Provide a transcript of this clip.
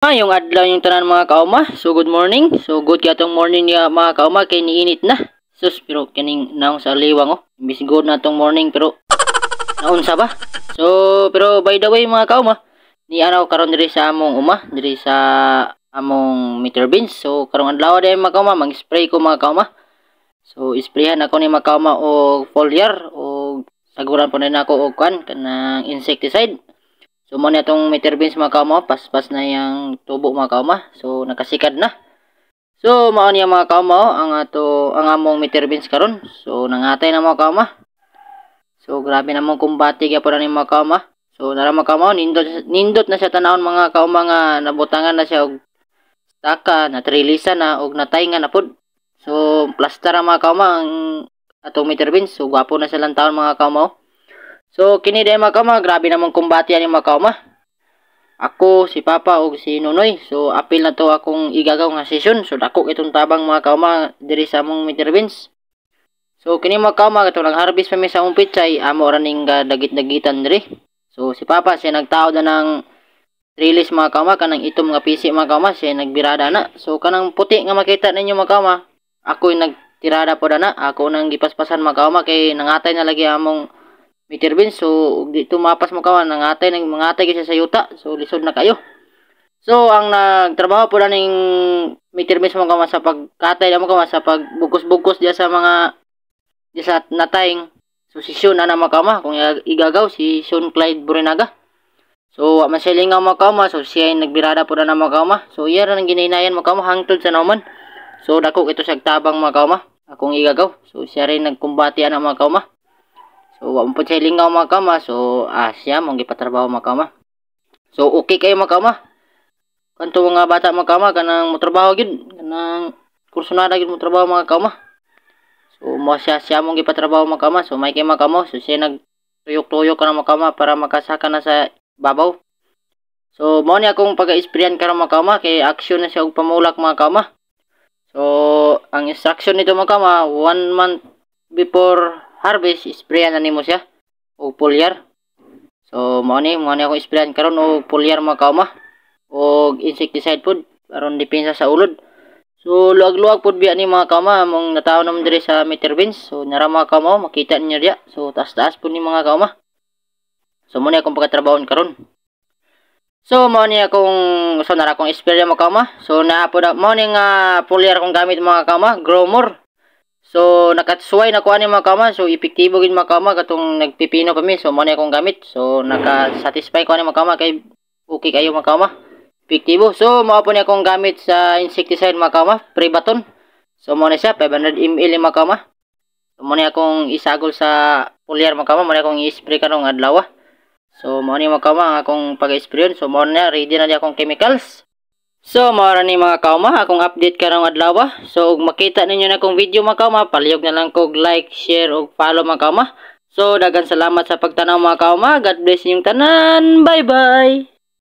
Yung adlaw yung tanan mga kauma. So good morning. So good ka tong morning niya mga kauma kay niinit na. Sus pero kining naong sa liwang oh. Imbis good na tong morning pero naunsa ba? So pero by the way mga kauma, ni ano karon diri sa among diri sa among meter beans. So karong adlaw day mga kauma, mag-spray ko mga kauma. So isprayhan ako ni mga kauma og foliar o saguran po na ako og kan kanang insecticide. So mo na itong meter beans mga kauma, paspas na yung tubo mga kauma. So nakasikad na. So mao niya mga kauma ang among meter beans karon. So nangatay na mga kauma. So grabe namong kumbati gyapon ani mga kauma. So nara mga kauma, nindot na siya tanawon mga kauma nga nabutangan na siya og staka, natrilisa na og natayngan na pud. So plaster ang mga kauma ang atong meter beans. So gwapo na silang taon mga kauma. So kini day mga kauma, grabe namang kumbati ani mga kauma. Ako, si Papa ug si Nonoy. So apil na to akong igagaw nga session. So dako itong tabang mga kauma diri sa among meter beans. So kini mga kauma katong nag-harvest pa mi sa among pitsay, amo ra ning dagit-dagitan diri. So si Papa siya nagtaod na ng trellis mga kauma, kanang itom nga pisi mga kauma, siya nagbirada na. So kanang puti nga makita ninyo mga kauma, ako yung nagtirada po na. Ako nang gipaspasan mga kauma kay nangatay na lagi among meter beans. So dito mapas mo kawan nangatay siya sa yuta. So lisod na kayo. So ang nagtrabaho po na ning meter beans mo kawan sa pagkatay mo kawan sa pagbugkos-bugkos diya sa mga diya sa natayng. So si Sean na mga kauma kung igagaw si Sean Clyde Burinaga. So wa man siya lingaw mga kauma. So siya yung nagbirada po na mga kauma. So iya ra nang gininayan mga kauma hangtod sa nauman. So dako ito sa tabang mga kauma akong igagaw. So siya rin nagkumbati ana mga kauma. So, wa mo po siya lingaw mga kauma. So, siya mong gipatrabaho mga kauma. So, okay kayo mga kauma. Kanto mga bata mga kauma, kanang motrabaho yun. Kanang kursunada yun motrabaho mga kauma. So, mo siya mong gipatrabaho mga kauma. So, may kayo mga kauma. So, siya nagtuyok-tuyok ka na mga kauma para makasaka na sa babaw. So, mo niya akong pag-isprayan ka na mga kauma. Kay action na siya og pamulak mga kauma. So, ang instruction nito mga kauma, 1 month before harvest, sprayan na nimo siya o foliar. So mo ni ako sprayan karon og foliar mga kauma og insecticide pud aron depensa sa ulod. So luag-luag pud biya ni mga kauma mong natawo naman diri sa meter beans. So nara mga kauma makita ninyo diya. So taas-taas pud ni mga kauma. So mo ni akong pagkatrabahon karon. So mo ni akong nara akong spray mga kauma. So naa pud mo ni nga foliar kong gamit mga kauma, Growmore. So nakatsuway na ko ani mga kauma. So epektibo gid mga kauma katong nagpipino kami. So mo ni akong gamit. So naka-satisfy ko ani mga kauma kay okay kayo mga kauma. Epektibo. So mao po ni akong gamit sa insecticide mga kauma, Prebaton. So mo ni siya 500 ml mga kauma. So mo ni akong isagol sa foliar mga kauma, mo ni akong i-spray karong adlaw. So mo ni mga kauma ang akong pag-spray. So mo na ready na di akong chemicals. So, mara ni mga kauma, akong update karong adlaw. So, ug makita ninyo na akong video mga kauma, palihog na lang kog like, share, ug follow mga kauma. So, daghang salamat sa pagtanaw mga kauma. God bless inyong tanan. Bye-bye!